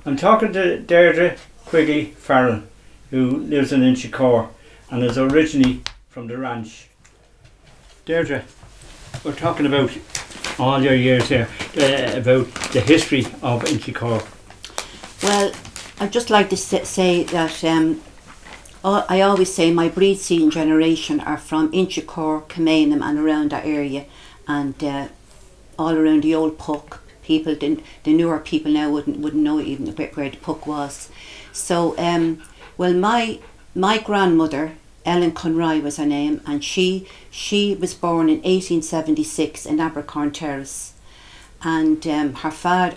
I'm talking to Deirdre Quigley Farrell, who lives in Inchicore and is originally from the ranch. Deirdre, we're talking about all your years here, about the history of Inchicore. Well, I'd just like to say that I always say my breed seeding generation are from Inchicore, Kilmainham and around that area, and all around the old Puck. People, the newer people now wouldn't know even where the Puck was. So, well, my grandmother, Ellen Conroy was her name, and she was born in 1876 in Abercorn Terrace, and her father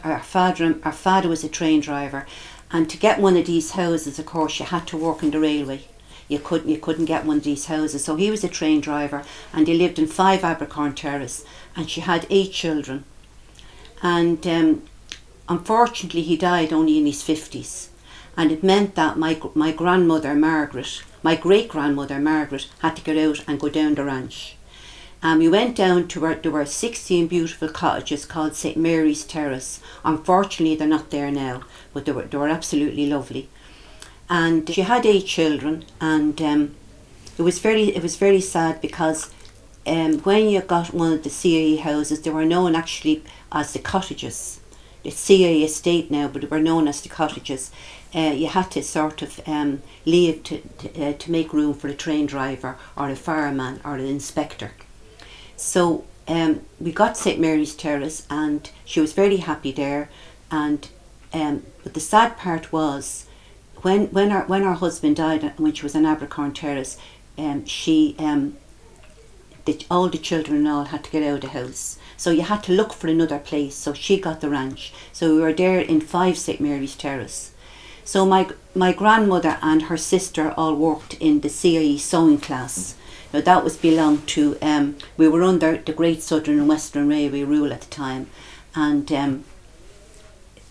was a train driver, and to get one of these houses, of course, you had to work in the railway. You couldn't get one of these houses, so he was a train driver, and he lived in 5 Abercorn Terrace, and she had 8 children. And unfortunately he died only in his 50s, and it meant that my grandmother Margaret, my great grandmother Margaret, had to get out and go down the ranch. And we went down to where there were 16 beautiful cottages called St Mary's Terrace. Unfortunately they're not there now, but they were absolutely lovely. And she had 8 children, and it was very sad because when you got one of the CIE houses, they were known actually as the cottages. It's CIE estate now, but they were known as the cottages. You had to sort of leave to make room for a train driver or a fireman or an inspector. So we got St Mary's Terrace, and she was very happy there. And but the sad part was when her husband died, when she was in Abercorn Terrace, all the children and all had to get out of the house. So you had to look for another place. So she got the ranch. So we were there in 5 St Mary's Terrace. So my grandmother and her sister all worked in the CIE sewing class. Now that was belonged to, we were under the Great Southern and Western Railway rule at the time, and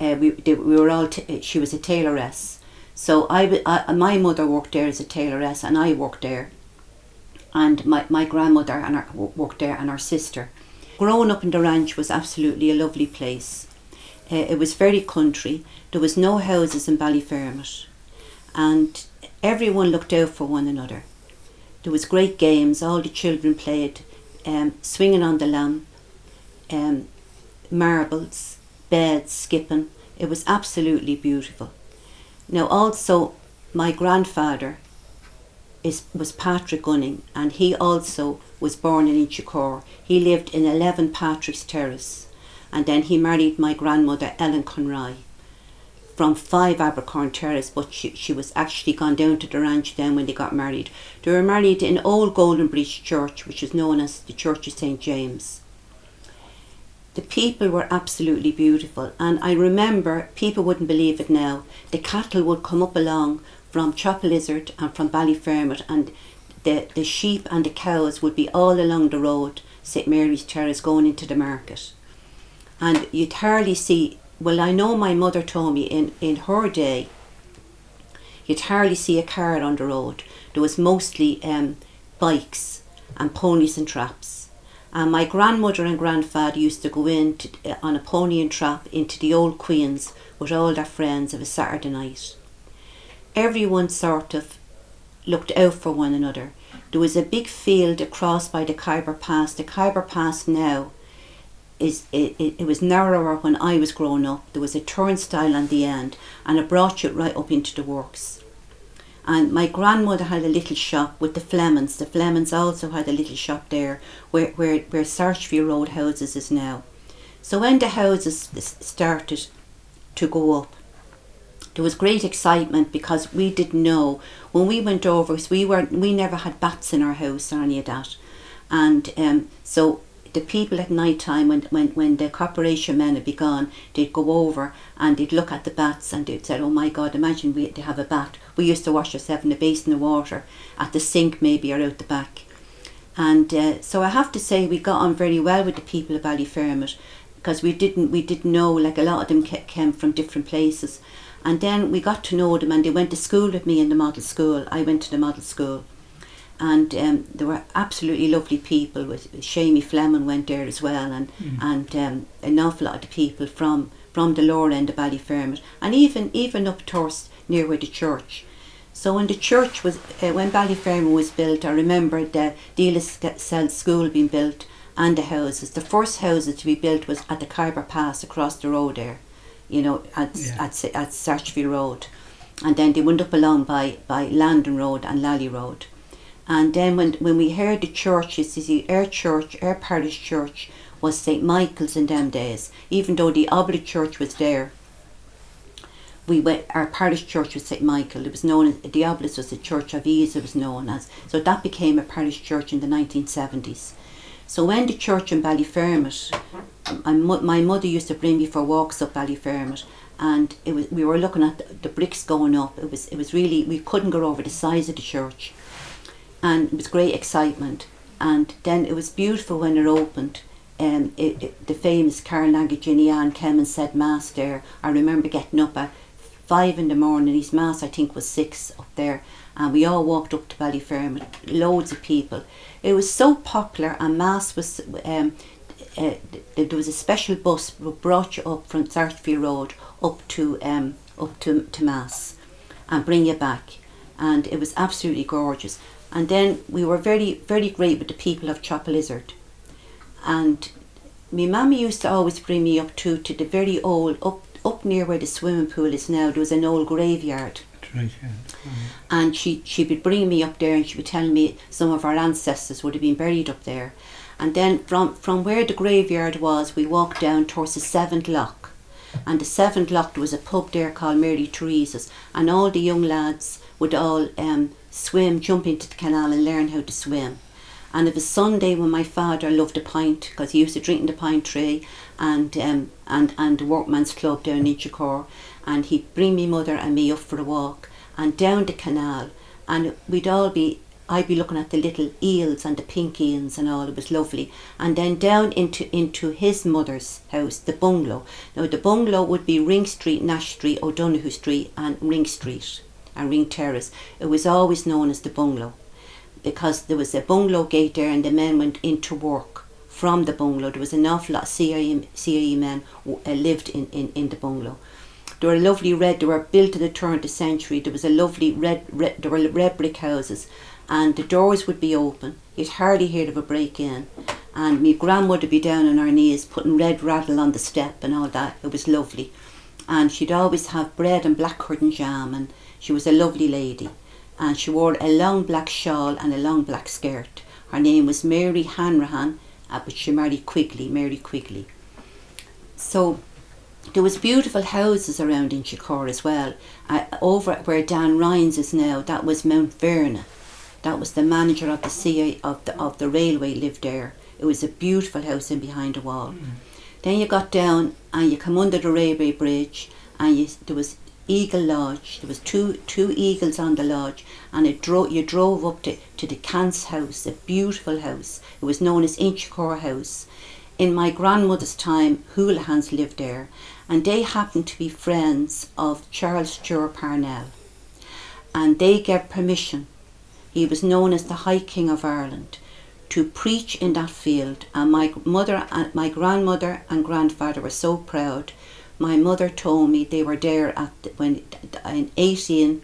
we were all, she was a tailoress. So my mother worked there as a tailoress, and I worked there. And my grandmother and worked there, and our sister. Growing up in the ranch was absolutely a lovely place. It was very country. There was no houses in Ballyfermot, and everyone looked out for one another. There was great games. All the children played swinging on the lamp, marbles, beds, skipping. It was absolutely beautiful. Now also my grandfather was Patrick Gunning, and he also was born in Inchicore. He lived in 11 Patrick's Terrace, and then he married my grandmother Ellen Conroy from 5 Abercorn Terrace, but she was actually gone down to the ranch then when they got married. They were married in Old Golden Breach Church, which is known as the Church of St James. The people were absolutely beautiful, and I remember, people wouldn't believe it now, the cattle would come up along from Chopper-Lizard and from Ballyfermot, and the sheep and the cows would be all along the road, St Mary's Terrace, going into the market. And you'd hardly see, well, I know my mother told me in her day, you'd hardly see a car on the road. There was mostly bikes and ponies and traps. And my grandmother and grandfather used to go in on a pony and trap into the Old Queen's with all their friends of a Saturday night. Everyone sort of looked out for one another. There was a big field across by the Khyber Pass. The Khyber Pass now it was narrower when I was growing up. There was a turnstile on the end, and it brought you right up into the works. And my grandmother had a little shop with the Flemings. The Flemings also had a little shop there where Sarsfield Road houses is now. So when the houses started to go up, there was great excitement because we didn't know. When we went over, we never had bats in our house or any of that. And so the people at night time, when the corporation men had begun, they'd go over and they'd look at the bats and they'd say, oh my God, imagine they have a bat. We used to wash ourselves in a basin of water at the sink maybe or out the back. And so I have to say we got on very well with the people of Ballyfermot, because we didn't know, like a lot of them came from different places. And then we got to know them, and they went to school with me in the model school. I went to the model school. and there were absolutely lovely people. With Shamie Fleming went there as well, and an awful lot of people from the lower end of Ballyfermot, and even up towards near where the church. So when the church was, when Ballyfermot was built, I remember the Dealascell School being built and the houses. The first houses to be built was at the Khyber Pass across the road there, you know, at Sarchfield Road. And then they went up along by Landon Road and Lally Road. And then when we heard the churches, you see, our parish church was St. Michael's in them days. Even though the Oblate Church was there, our parish church was St. Michael. It was known as, the Oblate was the Church of Ease, it was known as. So that became a parish church in the 1970s. So when the church in Ballyfermot, my mother used to bring me for walks up Ballyfermot, and we were looking at the bricks going up. It was really, we couldn't go over the size of the church, and it was great excitement. And then it was beautiful when it opened. The famous Carnagiginian came and said mass there. I remember getting up at 5 in the morning. His mass, I think, was 6 up there, and we all walked up to Ballyfermot. Loads of people. It was so popular, and mass was. There was a special bus that brought you up from Sarchfield Road up to mass, and bring you back, and it was absolutely gorgeous. And then we were very, very great with the people of Chapel Lizard. And my mammy used to always bring me up to the very old, up near where the swimming pool is now, there was an old graveyard. That's right, yeah. And she would bring me up there, and she would tell me some of our ancestors would have been buried up there. And then from where the graveyard was, we walked down towards the 7th Lock. And the 7th Lock, there was a pub there called Mary Teresa's, and all the young lads would all swim, jump into the canal and learn how to swim. And it was Sunday when my father loved a pint, because he used to drink in the pint tray, and the Workman's Club down in Inchicore, and he'd bring me mother and me up for a walk and down the canal, and I'd be looking at the little eels and the pink eels and all. It was lovely. And then down into his mother's house, the bungalow. Now the bungalow would be Ring Street, Nash Street, O'Donoghue Street and Ring Street and Ring Terrace. It was always known as the bungalow, because there was a bungalow gate there, and the men went into work from the bungalow. There was an awful lot of CIE men lived in the bungalow. They were lovely red, they were built in the turn of the century. There was a lovely red there were red brick houses, and the doors would be open. You'd hardly hear of a break in. And my grandmother would be down on her knees putting red rattle on the step and all that. It was lovely. And she'd always have bread and blackcurrant and jam, and she was a lovely lady. And she wore a long black shawl and a long black skirt. Her name was Mary Hanrahan, but she married Mary Quigley. So there was beautiful houses around Inchicore as well. Over where Dan Ryan's is now, that was Mount Verna. That was the manager of the CI of the railway lived there. It was a beautiful house in behind a wall. Then you got down and you come under the railway bridge, and there was Eagle Lodge. There was two eagles on the lodge, and you drove up to the Cant's house, a beautiful house. It was known as Inchicore House. In my grandmother's time, Houlihan's lived there, and they happened to be friends of Charles Stewart Parnell, and they gave permission. He was known as the High King of Ireland, to preach in that field, and my grandmother and grandfather were so proud. My mother told me they were there in 18.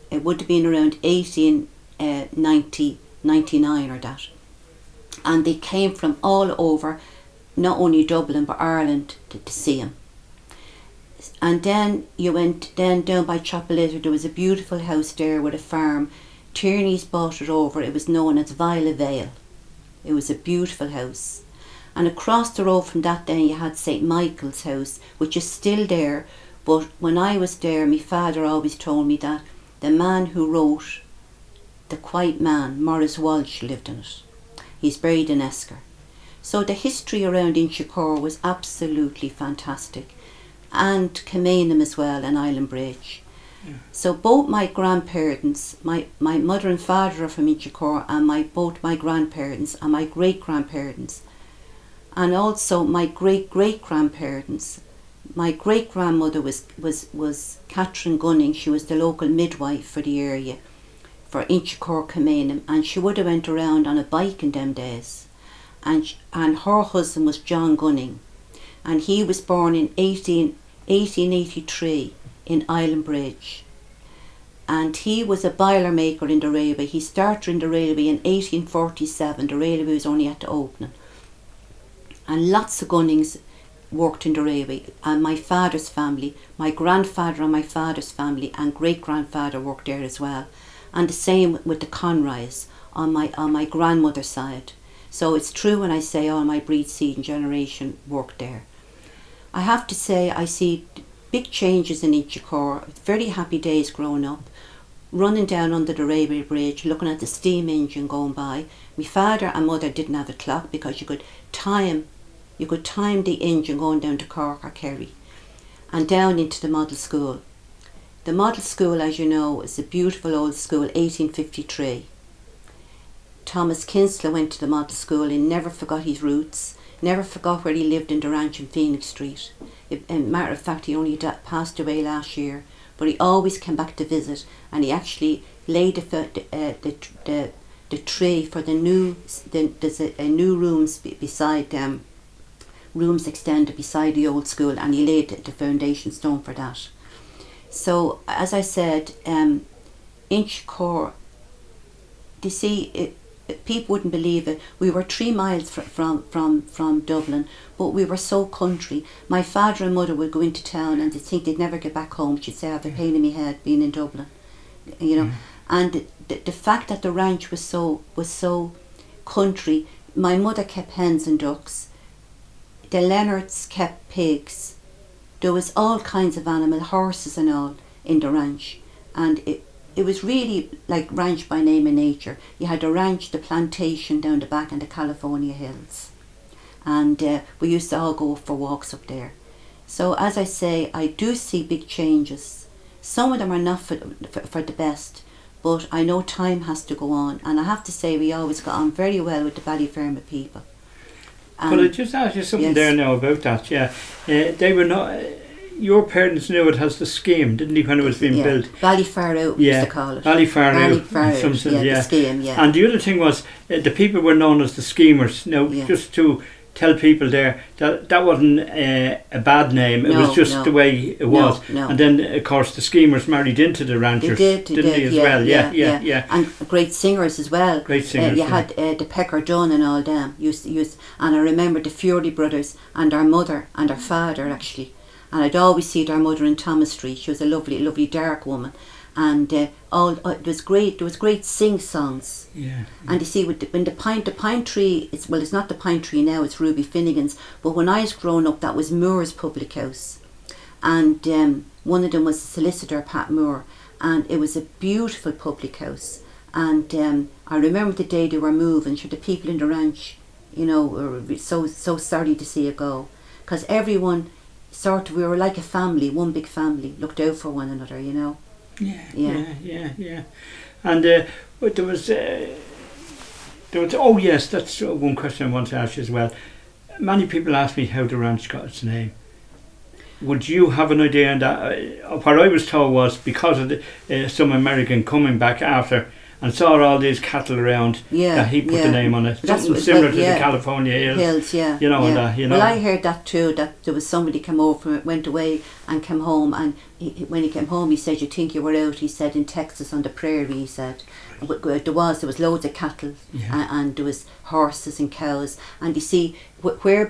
It would have been around 1899 or that, and they came from all over, not only Dublin but Ireland, to see him. And then you went down by Chapel Lizard. There was a beautiful house there with a farm. Tierney's bought it over. It was known as Viola Vale. It was a beautiful house. And across the road from that then you had St. Michael's house, which is still there. But when I was there, my father always told me that the man who wrote The Quiet Man, Maurice Walsh, lived in it. He's buried in Esker. So the history around Inchicore was absolutely fantastic. And Kilmainham as well, and Island Bridge. Yeah. So both my grandparents, my mother and father are from Inchicore, and both my grandparents and my great-grandparents, and also my great-great-grandparents. My great-grandmother was Catherine Gunning. She was the local midwife for the area for Inchicore Camanum, and she would have went around on a bike in them days. And her husband was John Gunning, and he was born in 1883 in Island Bridge. And he was a boiler maker in the railway. He started in the railway in 1847. The railway was only at the opening. And lots of Gunnings worked in the railway. And my father's family, my grandfather and my father's family and great-grandfather worked there as well. And the same with the Conroys on my grandmother's side. So it's true when I say all my breed, seed and generation worked there. I have to say I see big changes in Inchicore. Very happy days growing up. Running down under the railway bridge, looking at the steam engine going by. My father and mother didn't have a clock because you could time the engine going down to Cork or Kerry, and down into the model school. The model school, as you know, is a beautiful old school, 1853. Thomas Kinsler went to the model school and never forgot his roots, never forgot where he lived in the ranch in Phoenix Street. Matter of fact, he only passed away last year, but he always came back to visit, and he actually laid the tree for the new. There's a new rooms beside them, rooms extended beside the old school, and he laid the foundation stone for that. So, as I said, Inchicore, you see, people wouldn't believe it. We were 3 miles from Dublin, but we were so country. My father and mother would go into town and they'd think they'd never get back home. She'd say, "I've a pain in my head being in Dublin," you know. And the fact that the ranch was so country. My mother kept hens and ducks. The Leonards kept pigs. There was all kinds of animal, horses and all, in the ranch, and it was really like ranch by name and nature. You had the ranch, the plantation down the back and the California hills. And we used to all go for walks up there. So as I say, I do see big changes. Some of them are not for the best, but I know time has to go on. And I have to say we always got on very well with the Ballyfermot people. Could I just ask you something yes. there now about that? Yeah, they were not... your parents knew it as the scheme, didn't they, when it was being built? Ballyfermot, we used to call it. Ballyfermot, the scheme, yeah. And the other thing was, the people were known as the schemers. Now, just to tell people there, that wasn't a bad name, it was just the way it was. And then, of course, the schemers married into the ranchers, didn't they, as well? Yeah. And great singers as well. Great singers. You had the Pecker Dunn and all them. And I remember the Fury brothers and our mother and our father, actually. And I'd always see our mother in Thomas Street. She was a lovely, lovely dark woman, and it was great. There was great sing-songs. Yeah. And you see, when the pine tree, it's not the pine tree now. It's Ruby Finnegan's. But when I was growing up, that was Moore's Public House, and one of them was the solicitor, Pat Moore, and it was a beautiful public house. And I remember the day they were moving. Sure, the people in the ranch, you know, were so sorry to see it go, because everyone. We were like a family, one big family, looked out for one another, you know. Yeah. And there was oh yes, that's one question I want to ask you as well. Many people ask me how the ranch got its name. Would you have an idea on that? What I was told was because of some American coming back after and saw all these cattle around, that he put the name on it. Something similar to the California hills. You know, and that, you know. Well, I heard that too, that there was somebody came over, went away and came home, and when he came home he said, "You think you were out," he said, "in Texas on the prairie," he said. There was loads of cattle, and there was horses and cows, and you see where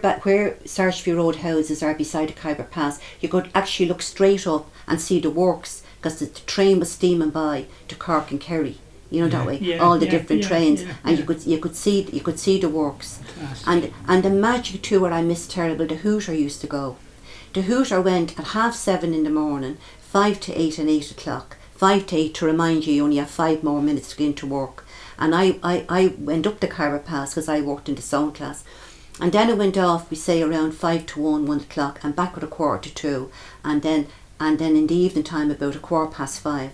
Sarsfield Road houses are beside the Khyber Pass, you could actually look straight up and see the works, because the train was steaming by to Cork and Kerry. You know, that way, all the different trains, and you could see the works. Fantastic. And the magic too, where I miss terrible, the Hooter used to go. The Hooter went at 7:30 in the morning, 5 to 8 and 8 o'clock. 5 to 8 to remind you only have 5 more minutes to get into work. And I went up the Khyber Pass because I worked in the sound class. And then it went off, we say around 5 to 1 o'clock, and back at 1:45, and then in the evening time about 5:15.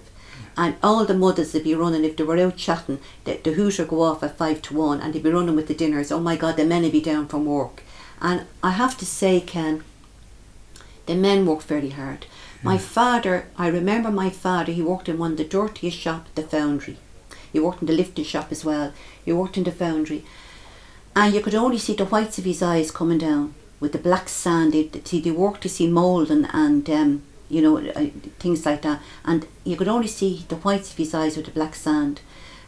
And all the mothers would be running, if they were out chatting, the Hooter go off at 5 to 1 and they'd be running with the dinners. Oh my God, the men would be down from work. And I have to say, Ken, the men worked very hard. My father, I remember my father, he worked in one of the dirtiest shops, the foundry. He worked in the lifting shop as well. He worked in the foundry. And you could only see the whites of his eyes coming down with the black sand. They worked to see mould and things like that. And you could only see the whites of his eyes with the black sand.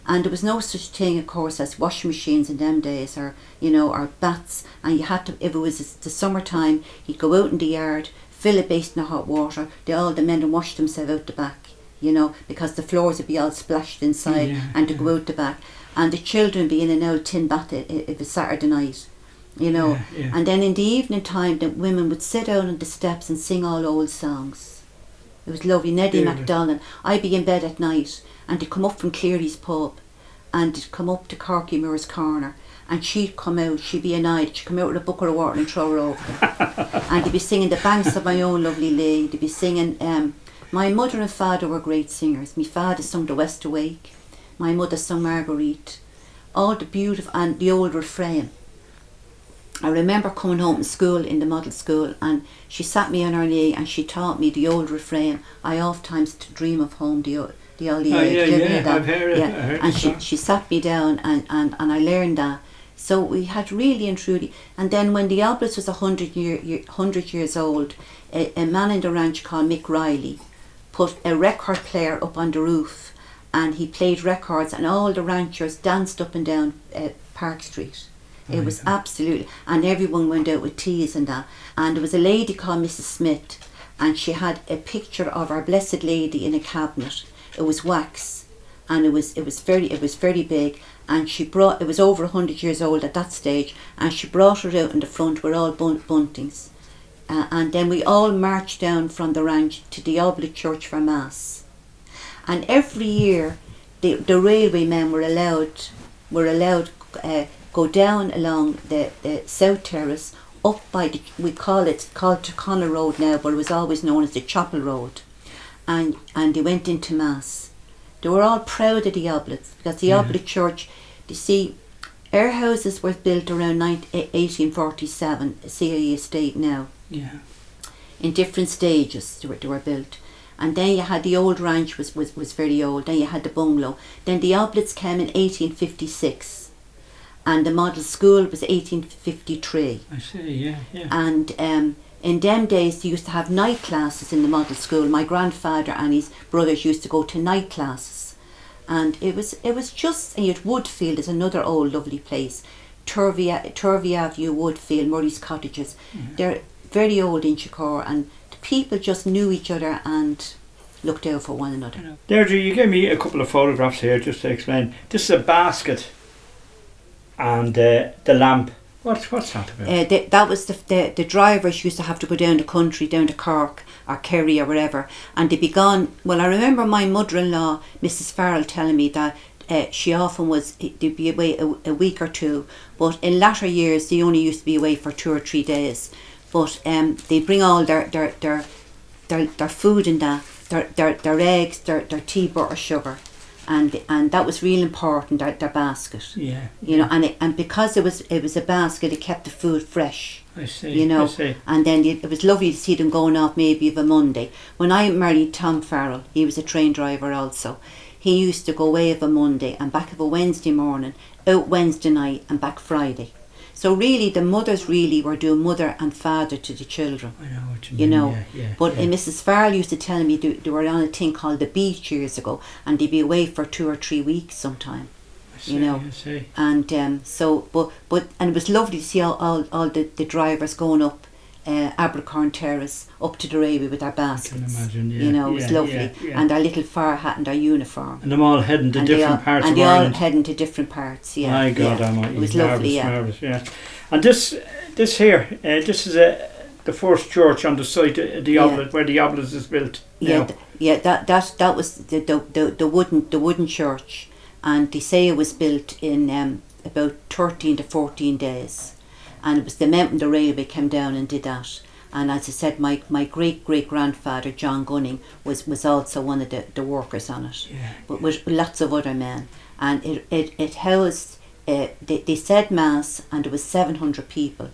And there was no such thing, of course, as washing machines in them days, or baths. And you had to, if it was the summertime, he'd go out in the yard, fill a basin of hot water. All the men would wash themselves out the back, because the floors would be all splashed inside, and to go out the back. And the children be in an old tin bath if it's Saturday night, And then in the evening time, the women would sit down on the steps and sing all old songs. It was lovely. Neddy MacDonald. I'd be in bed at night, and they'd come up from Cleary's pub, and they'd come up to Corky Moore's Corner, and she'd come out, she'd be annoyed, she'd come out with a bucket of water and throw her over them. And they'd be singing The Banks of My Own Lovely Lake. They'd be singing, my mother and father were great singers. My father sung The West Awake, my mother sung Marguerite, all the beautiful, and the old refrain. I remember coming home from school in the model school, and she sat me on her knee and she taught me the old refrain. I oft times to dream of home, the old I've heard it. And she sat me down and I learned that. So we had really and truly. And then when the Obelisk was 100 years old, a man in the ranch called Mick Riley put a record player up on the roof, and he played records, and all the ranchers danced up and down Park Street. It was absolutely, and everyone went out with teas and that. And there was a lady called Mrs. Smith, and she had a picture of Our Blessed Lady in a cabinet. It was wax, and it was very big. And she brought, it was over 100 years old at that stage, and she brought it out in the front with all buntings. And then we all marched down from the ranch to the Oblate Church for Mass. And every year, the railwaymen were allowed go down along the South Terrace, up by we call it called Tyrconnell Road now, but it was always known as the Chapel Road, and they went into Mass. They were all proud of the Oblates, because the Oblate Church, you see, our houses were built around 1847, CIE estate now, in different stages they were built. And then you had the old ranch was very old, then you had the bungalow. Then the Oblates came in 1856. And the model school was 1853. I see, yeah. And in them days, they used to have night classes in the model school. My grandfather and his brothers used to go to night classes. And it was just, and yet Woodfield is another old lovely place. Turvey Avenue, Woodfield, Murray's Cottages. They're very old in Chicor, and the people just knew each other and looked out for one another. Deirdre, you gave me a couple of photographs here just to explain. This is a basket. And the lamp, what's that about? That was the drivers used to have to go down the country, down to Cork or Kerry or wherever, and they'd be gone. Well, I remember my mother-in-law, Mrs. Farrell, telling me that she often they'd be away a week or two, but in latter years they only used to be away for 2 or 3 days. But they'd bring all their food in that, their eggs, their tea, butter, sugar. And that was real important, their basket. And because it was a basket, it kept the food fresh. I see. I see. And then it was lovely to see them going off maybe of a Monday. When I married Tom Farrell, he was a train driver also. He used to go away of a Monday and back of a Wednesday morning, out Wednesday night and back Friday. So really, the mothers really were doing mother and father to the children. I know what you mean. But Mrs. Farrell used to tell me they were on a thing called the beach years ago, and they'd be away for 2 or 3 weeks sometime. I see. And and it was lovely to see all the drivers going up Abercorn Terrace up to the railway with their baskets. I can imagine. It was lovely, and their little far hat and their uniform. And them all heading to different parts of Ireland. And they all heading to different parts. Yeah. My God, it was lovely. Marvellous, yeah. And this here, this is the first church on the site of the Obelisk, where the Obelisk is built. That was the wooden church, and they say it was built in about 13 to 14 days. And it was the mountain the railway came down and did that. And as I said, my great grandfather John Gunning was also one of the workers on it, but with lots of other men. And it housed. They said mass, and there was 700 people.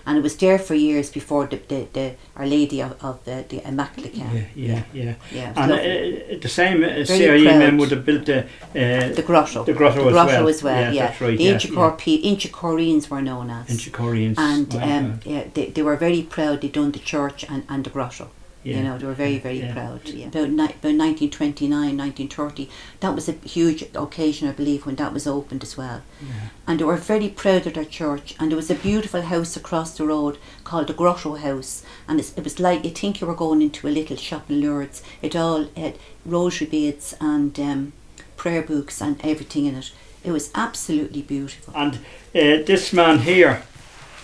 and it was there for years before the Our Lady of the Immaculate came. Yeah. It was And lovely. the same Very CIE proud. men would have built the grotto. The grotto as well. Yeah, that's right. The Inchicoreans were known as. Inchicoreans. And they were very proud. They'd done the church and the grotto. Yeah. You know, they were very, very proud. Yeah. About 1929, 1930, that was a huge occasion, I believe, when that was opened as well. Yeah. And they were very proud of their church. And there was a beautiful house across the road called the Grotto House. And it was like, you think you were going into a little shop in Lourdes. It all had rosary beads and prayer books and everything in it. It was absolutely beautiful. And this man here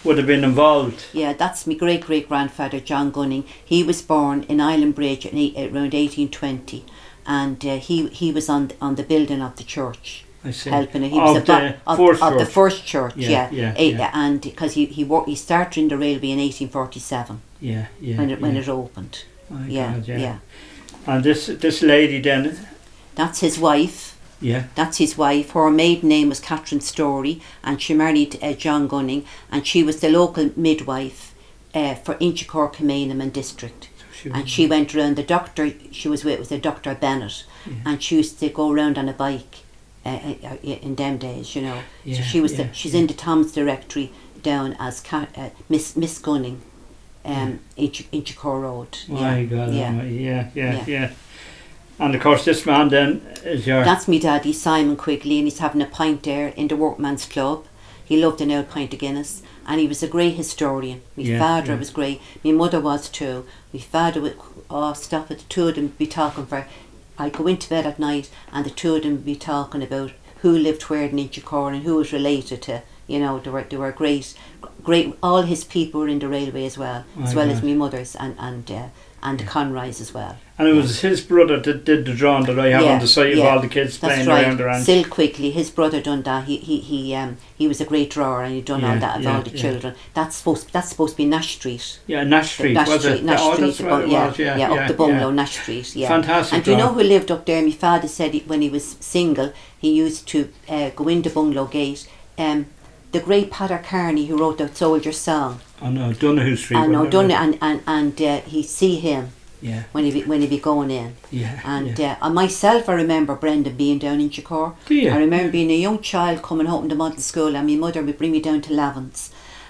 would have been involved. Yeah, that's my great-great-grandfather, John Gunning. He was born in Island Bridge around 1820, and he was on the building of the church. I see. Helping it. He was of the first church, Yeah. And because he started in the railway in 1847. Yeah. When it opened. My Yeah, God, yeah. And this lady then. That's his wife. Yeah. That's his wife. Her maiden name was Catherine Story, and she married John Gunning, and she was the local midwife for Inchicore, Kilmainham district. And she went around. The doctor she was with was a Dr. Bennett, and she used to go around on a bike in them days, you know. Yeah, so she's in the Tom's directory down as Miss Gunning, Inchicore Road. My God. Yeah. Yeah. And of course this man then is your... That's me daddy, Simon Quigley, and he's having a pint there in the Workman's Club. He loved an old pint of Guinness, and he was a great historian. My father was great. My mother was too. My father would stop at the two of them be talking for... I'd go into bed at night and the two of them would be talking about who lived where in Inchicore and who was related to. You know, they were great. All his people were in the railway as well as my mother's and the Conroys as well. And it was his brother that did the drawing that I have on the side of all the kids playing around the ranch. Sil Quigley, his brother done that. He was a great drawer, and he done all that of all the children. That's supposed to be Nash Street. Yeah, Nash Street. Nash was Street, it? Nash Street. That's what it was. Up the bungalow, Nash Street. Yeah. Fantastic. And do you know who lived up there? My father said when he was single, he used to go in the bungalow gate. The great Pater Carney, who wrote that Soldier Song. Oh no, Donoghue Street. I know Donoghue, and he'd see him. Yeah. When he be going in. Yeah. And myself, I remember Brendan being down in Inchicore. Do you? I remember being a young child coming home from the model school, and my mother would bring me down to Lavin's,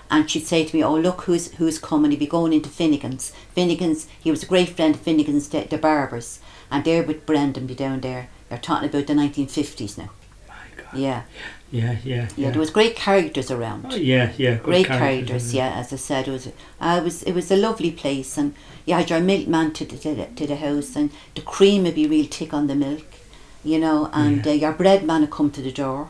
and she'd say to me, "Oh look, who's coming?" He'd be going into Finnegan's. He was a great friend of Finnegan's, the barbers, and there would Brendan be down there. They're talking about the 1950s now. My God. Yeah. Yeah. There was great characters around. Oh, yeah. Great characters. Yeah, as I said, it was a lovely place, and you had your milkman to the house, and the cream would be real thick on the milk, you know, and your bread man would come to the door,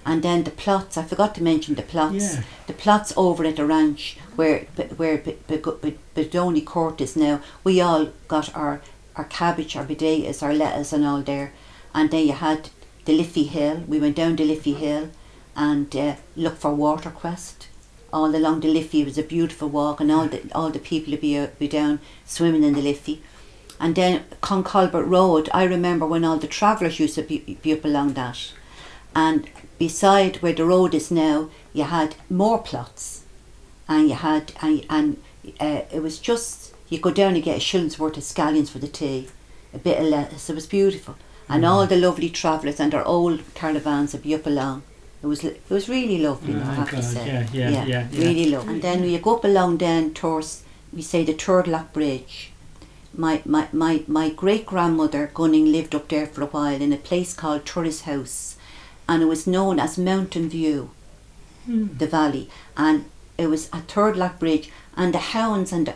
and then the plots. I forgot to mention the plots. Yeah. The plots over at the ranch where Bedoni Court is now. We all got our cabbage, our potatoes, our lettuce, and all there, and then you had the Liffey Hill. We went down the Liffey Hill and looked for watercress. All along the Liffey, it was a beautiful walk, and all the people would be down swimming in the Liffey. And then Concolbert Road, I remember when all the travellers used to be up along that. And beside where the road is now, you had more plots, and you had it was just, you go down and get a shilling's worth of scallions for the tea, a bit of lettuce. It was beautiful. And all the lovely travellers and their old caravans would be up along. It was really lovely, I have to say. Yeah. Really lovely. And then you go up along then towards, we say, the Third Lock Bridge. My great grandmother Gunning lived up there for a while in a place called Turris House, and it was known as Mountain View, the valley. And it was a Third Lock Bridge, and the hounds and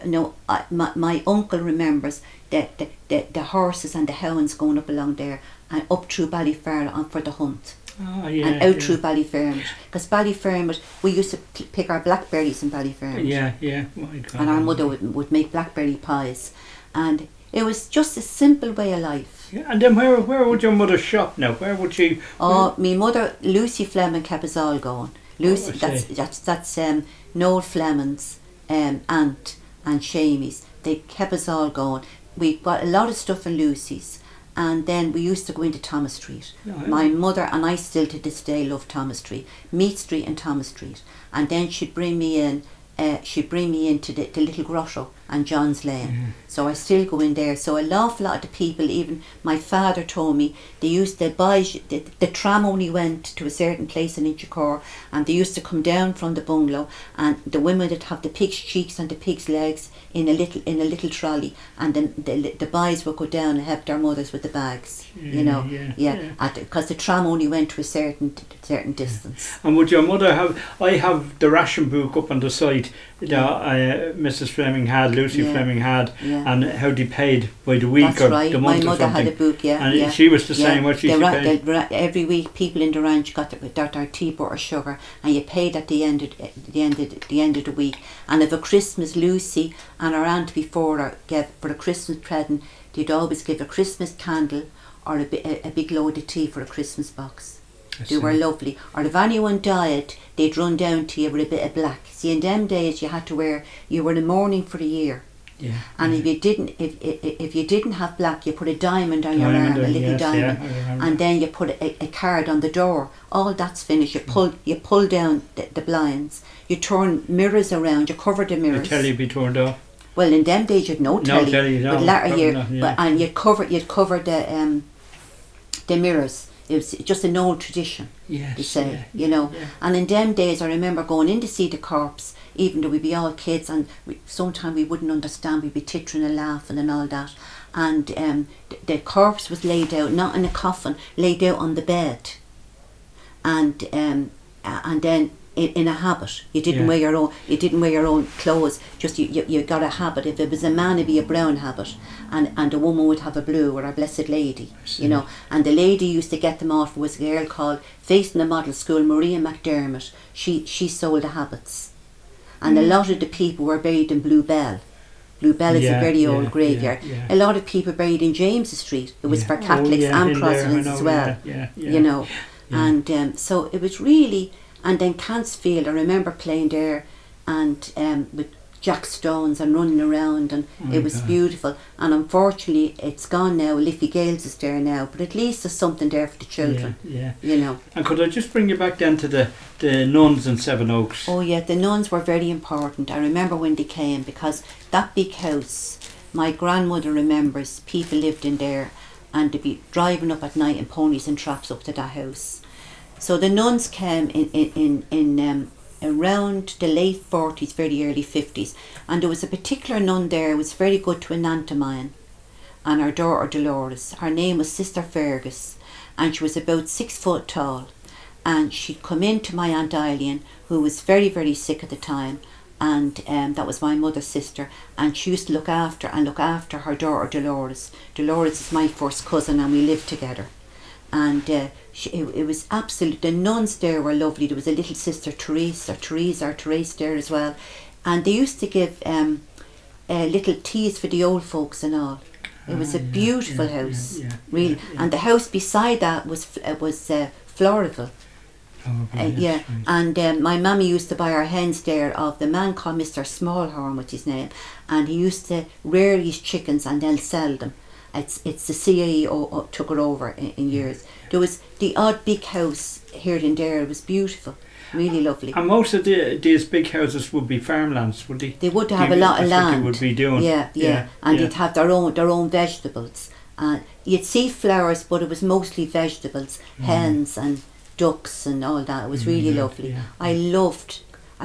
my uncle remembers the horses and the hounds going up along there and up through Ballyfermot for the hunt. Oh, yeah, and out through Ballyfermot, because Ballyfermot, we used to pick our blackberries in Ballyfermot. Yeah. My God. And our mother would make blackberry pies, and it was just a simple way of life. Yeah, and then where would your mother shop now? Where would she? Oh, my mother, Lucy Fleming, kept us all going. Lucy, that's Noel Fleming's aunt and Shamey's. They kept us all going. We got a lot of stuff in Lucy's. And then we used to go into Thomas Street. My mother, and I still to this day love Thomas Street, Meath Street and Thomas Street. And then she'd bring me in she'd bring me into the little grotto on John's Lane. So I still go in there. So an awful lot of the people, even my father told me, they used to buy, the tram only went to a certain place in Inchicore, and they used to come down from the bungalow, and the women would have the pig's cheeks and the pig's legs in a little trolley, and then the boys would go down and help their mothers with the bags, because the tram only went to a certain distance. And would your mother have? I have the ration book up on the side that Mrs. Fleming had, Lucy Fleming had, and how they paid by the week. That's or right. the month. My mother or something. had a book, and she was the same. What she paid every week, people in the ranch got their tea, butter, sugar, and you paid at the end of the week. And if a Christmas, Lucy and her aunt before her gave for a Christmas present, they'd always give a Christmas candle or a big load of tea for a Christmas box. They were lovely. Or if anyone died, they'd run down to you with a bit of black. See, in them days, you had to wear. You were in mourning for a year. Yeah. And if you didn't have black, you put a diamond on your arm, a little diamond, and then you put a card on the door. All that's finished. You pull down the blinds. You turn mirrors around. You cover the mirrors. The telly be turned off. Well, in them days, you'd no telly. But latter year, and you'd cover the mirrors. It was just an old tradition, they say, And in them days, I remember going in to see the corpse, even though we'd be all kids, and sometimes we wouldn't understand, we'd be tittering and laughing and all that. And the corpse was laid out, not in a coffin, laid out on the bed. And then in a habit. You didn't wear your own. You didn't wear your own clothes. Just you got a habit. If it was a man, it'd be a brown habit, and a woman would have a blue, or a Blessed Lady. And the lady used to get them off was a girl called, facing the model school, Maria McDermott. She sold the habits, and a lot of the people were buried in Blue Bell. Blue Bell is a very old graveyard. A lot of people buried in James Street. It was for Catholics and Protestants as well. And so it was really. And then Cantsfield, I remember playing there, and with Jack Stones and running around, and it was beautiful. And unfortunately, it's gone now. Liffey Gales is there now, but at least there's something there for the children. And could I just bring you back then to the nuns in Sevenoaks? Oh yeah, the nuns were very important. I remember when they came, because that big house, my grandmother remembers people lived in there, and they'd be driving up at night in ponies and traps up to that house. So the nuns came in around the late 40s, very early 50s, and there was a particular nun there who was very good to an aunt of mine, and her daughter Dolores. Her name was Sister Fergus, and she was about 6 foot tall, and she'd come in to my Aunt Eileen, who was very, very sick at the time, and that was my mother's sister, and she used to look after her daughter Dolores. Dolores is my first cousin, and we lived together. And it was absolute. The nuns there were lovely. There was a little sister Therese there as well, and they used to give little teas for the old folks and all. It was a beautiful house, really. And the house beside that was Floraville. And my mammy used to buy our hens there of the man called Mr. Smallhorn, was his name, and he used to rear these chickens and then sell them. It's the CAE took it over in years. There was the odd big house here and there. It was beautiful, really lovely. And most of these big houses would be farmlands, would they? They would have a lot of land. They would be doing. And they'd have their own vegetables. You'd see flowers, but it was mostly vegetables, hens and ducks and all that. It was really lovely. I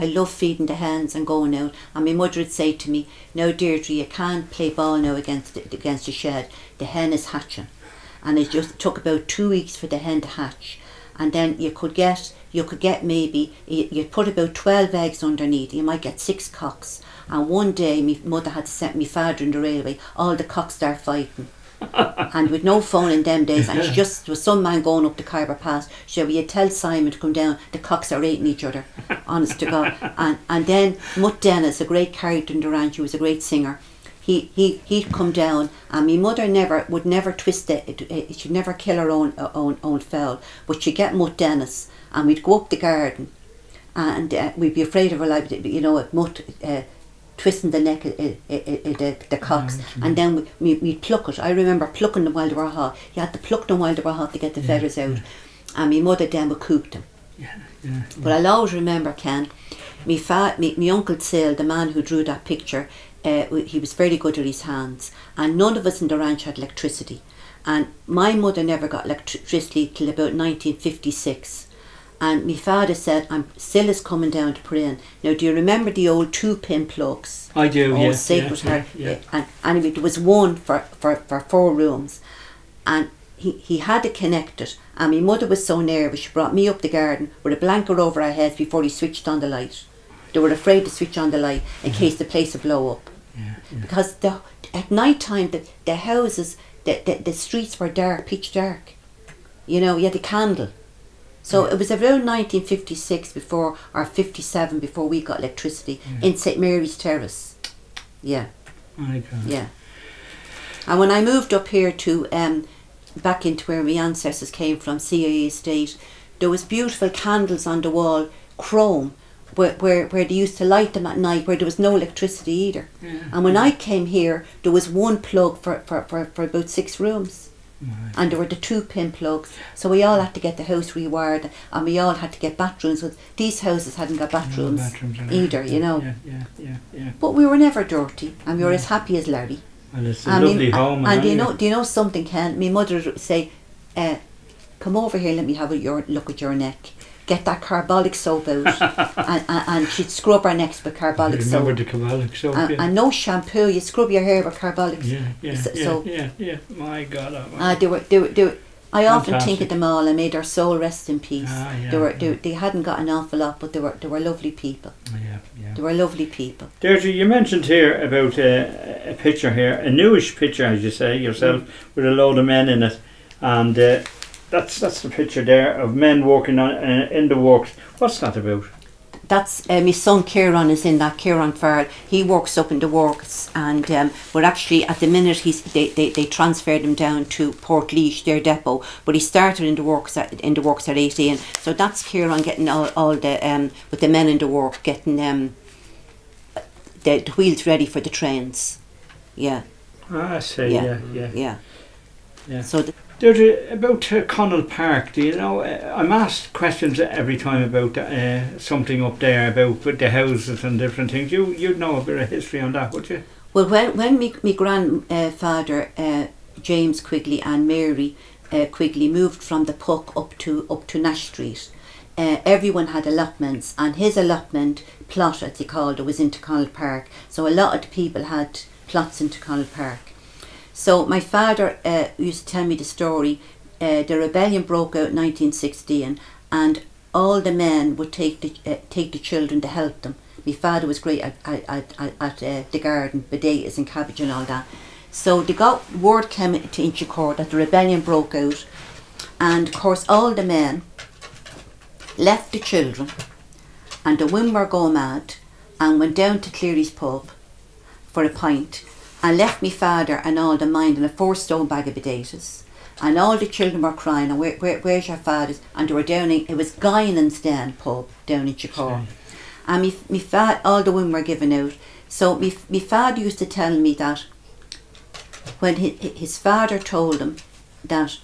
love feeding the hens and going out. And my mother would say to me, "Now, Deirdre, you can't play ball now against the shed. The hen is hatching." And it just took about 2 weeks for the hen to hatch. And then you could get maybe, you'd put about 12 eggs underneath. You might get 6 cocks. And one day, my mother had to send my father in the railway. All the cocks start fighting. And with no phone in them days, and there was some man going up the Carver Pass. So you tell Simon to come down. The cocks are eating each other, honest to God. And then Mutt Dennis, a great character in the ranch, he was a great singer. He'd come down, and my mother would never twist it. She'd never kill her own fowl, but she'd get Mutt Dennis, and we'd go up the garden, and we'd be afraid of her life. At Mutt. Twisting the neck of the cocks, and then we'd pluck it. I remember plucking them while they were hot. You had to pluck them while they were hot to get the feathers out, and my mother then would cook them. But I'll always remember, Ken, me Uncle Sil, the man who drew that picture, he was very good with his hands, and none of us in the ranch had electricity. And my mother never got electricity till about 1956. And my father said, Sil is coming down to put in. Now, do you remember the old 2-pin plugs? I do, oh, sacred heart. And anyway, there was one for 4 rooms. And he had to connect it. And my mother was so nervous, she brought me up the garden with a blanket over our heads before he switched on the light. They were afraid to switch on the light in case the place would blow up. Because at night time, the houses, the streets were dark, pitch dark. You know, you had a candle. So it was around 1956 or 57 before we got electricity in St Mary's Terrace. Yeah. My God. Yeah. And when I moved up here to back into where my ancestors came from, CIA Estate, there was beautiful candles on the wall, chrome, where they used to light them at night, where there was no electricity either. And when I came here, there was one plug for about 6 rooms. And there were the 2-pin plugs, so we all had to get the house rewired, and we all had to get bathrooms. These houses hadn't got bathrooms either, you know. But we were never dirty, and we were as happy as Larry. And it's a lovely home. And do you know something, Ken? My mother would say, "Come over here, let me have look at your neck. Get that carbolic soap out," and she'd scrub our necks with carbolic soap. Remember the carbolic soap? And no shampoo. You scrub your hair with carbolic soap. Yeah. My God. They were. I often think of them all. I made their soul rest in peace. They hadn't got an awful lot, but they were lovely people. They were lovely people. Deirdre, you mentioned here about a picture here, a newish picture, as you say yourself, with a load of men in it, and that's the picture there of men working on in the works. What's that about? That's my son Kieran is in that. Kieran Farrell. He works up in the works, and but actually at the minute they transferred him down to Portlaoise, their depot. But he started in the works at 18. So that's Kieran getting all the with the men in the work, getting the wheels ready for the trains. Yeah. I see. Yeah. So. Deirdre, about Connell Park, do you know, I'm asked questions every time about something up there, about the houses and different things. You'd know a bit of history on that, would you? Well, when my grandfather, James Quigley and Mary Quigley moved from the Puck up to Nash Street, everyone had allotments, and his allotment plot, as they called it, was into Connell Park. So a lot of the people had plots into Connell Park. So my father used to tell me the story. The rebellion broke out in 1916, and all the men would take the children to help them. My father was great at the garden, potatoes and cabbage and all that. So word came to Inchicore that the rebellion broke out, and of course all the men left the children, and the women were going mad, and went down to Cleary's pub for a pint. And left me father and all the minding a 4-stone bag of potatoes, and all the children were crying, and where's your father's? And they were down in, it was Guinan's Den pub down in Chicago, and all the women were given out. So me father used to tell me that when his father told him that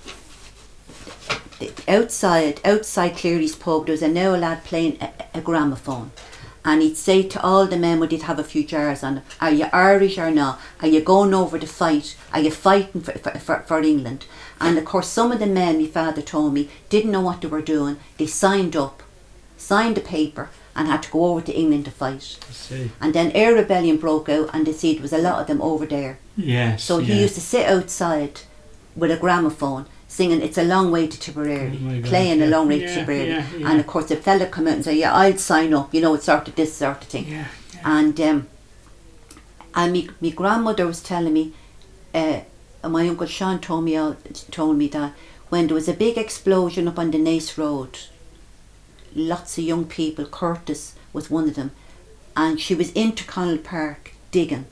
outside Cleary's pub there was an old lad playing a gramophone. And he'd say to all the men when he'd have a few jars on them, "Are you Irish or not? Are you going over to fight? Are you fighting for England?" And of course some of the men, my father told me, didn't know what they were doing. They signed the paper, and had to go over to England to fight. I see. And then air rebellion broke out, and they said there was a lot of them over there. Yes. So he used to sit outside with a gramophone, singing "It's a Long Way to Tipperary," playing "A Long Way to Tipperary," and of course the fella come out and say, "Yeah, I'll sign up," you know, it's sort of this sort of thing. And my grandmother was telling me, and my uncle Sean told me that when there was a big explosion up on the Nace Road, lots of young people, Curtis was one of them, and she was into Connell Park digging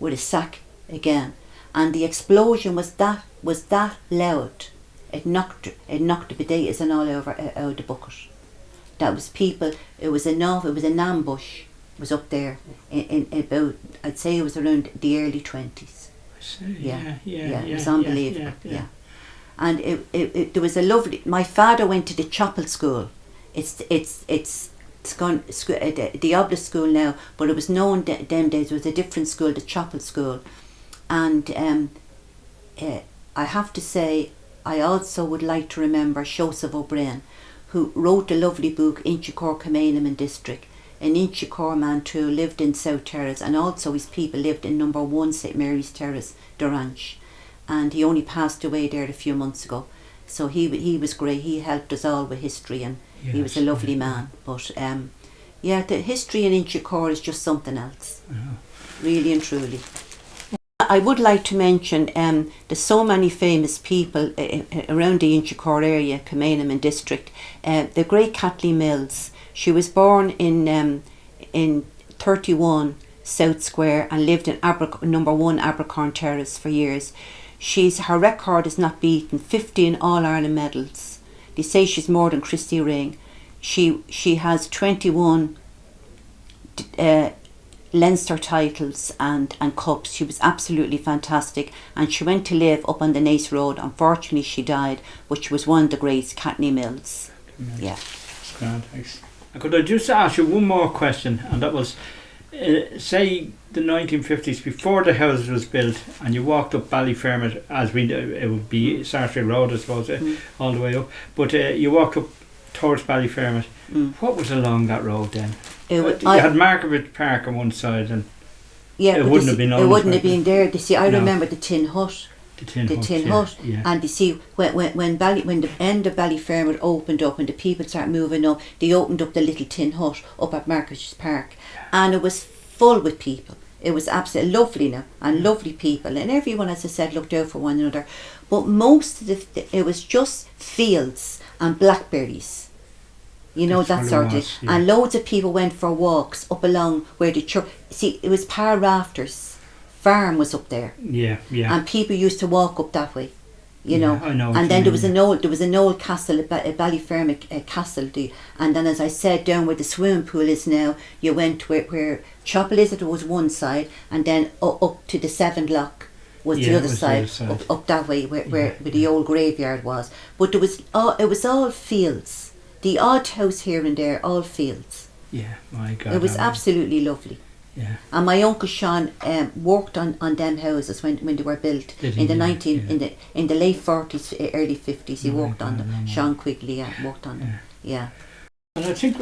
with a sack again, and the explosion was that loud, it knocked the potatoes and all over out of the bucket. That was people. It was an ambush. It was up there in about, I'd say it was around the early 20s. I see. Yeah. It was unbelievable. Yeah. And it there was a lovely. My father went to the chapel school it's gone the Obelisk School now, but it was known them days. It was a different school, the Chapel School, and I have to say, I also would like to remember Joseph O'Brien, who wrote the lovely book Inchicore Camaineman District. An Inchicore man too, lived in South Terrace, and also his people lived in number 1 St Mary's Terrace, Duranch, and he only passed away there a few months ago. So he was great. He helped us all with history, and Yes, he was a lovely man. But the history in Inchicore is just something else, really and truly. I would like to mention there's so many famous people around the Inchicore area, Camaineman District. The great Kathleen Mills. She was born in 31 South Square and lived in number 1 Abercorn Terrace for years. Her record is not beaten, 15 All-Ireland medals. They say she's more than Christy Ring. She has 21 Leinster titles and cups. She was absolutely fantastic, and she went to live up on the Nace Road. Unfortunately she died, but she was one of the greats, Kathleen Mills. Yeah. Grand, thanks. Could I just ask you one more question, and that was, say the 1950s, before the house was built and you walked up Ballyfermot, as we know, it would be Sartry Road I suppose, all the way up, but you walked up towards Ballyfermot. What was along that road then? You had Markovich Park on one side, and it wouldn't have been. It wouldn't have been there. You see, I remember the Tin Hut. The Tin Hut, yeah. And you see, when the end of Ballyfermot opened up and the people started moving up, they opened up the little Tin Hut up at Markovich Park, and it was full with people. It was absolutely lovely now, and lovely people, and everyone, as I said, looked out for one another. But most of it was just fields and blackberries. You know, that sort of thing. And loads of people went for walks up along where the church. See, it was Par Rafters farm was up there. Yeah. And people used to walk up that way. You know. I know. And then there was an old castle at Ballyfermot Castle. And then, as I said, down where the swimming pool is now, you went where Chapel is. It was one side, and then up to the Seven Lock was the other side. Up that way where the old graveyard was. But it was all fields. The odd house here and there, all fields. Yeah, my God. It was absolutely lovely. Yeah. And my uncle Sean worked on them houses when they were built in the late 40s, early 50s. He worked on them. Sean Quigley worked on them. Yeah. And I think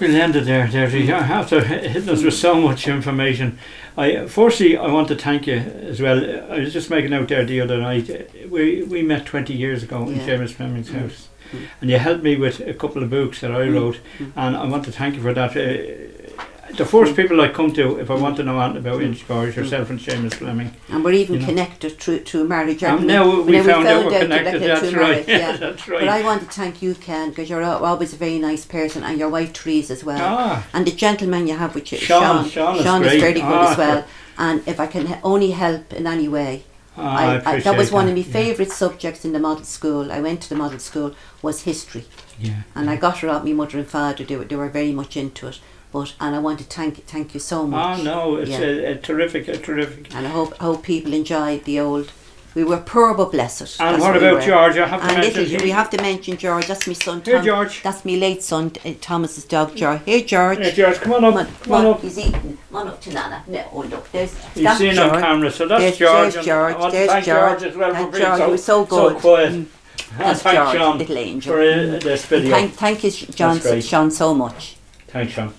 we'll end it there, Deirdre. You have to hit us with so much information. Firstly, I want to thank you as well. I was just making out there the other night. We met 20 years ago in James Fleming's house. And you helped me with a couple of books that I wrote, and I want to thank you for that. The first people I come to if I want to know anything about Inchicore is yourself and Seamus Fleming. And we're even connected through marriage. Now we found out we're connected, that's right. Yeah. That's right. But I want to thank you, Ken, because you're always a very nice person, and your wife Therese as well. And the gentleman you have with you, Sean is very good as well. And if I can only help in any way, that was one of my favourite subjects in the model school. I went to the model school, was history. And I got her out, my mother and father, they were very much into it. And I want to thank you so much. It's a terrific. And I hope people enjoyed the old. We were poor but blessed. And what about George? We have to mention George. That's my son. Here, George. That's my late son, Thomas's dog, George. Here, George. Hey, George, come on up. Come on up. He's eating. Come on up to Nana. No, look, he's seen on camera, so that's George. There's George. I want to thank George as well for being so good. So quiet. That's thank George, Sean little angel. for this video. Thank you, Sean, so much. Thanks, Sean.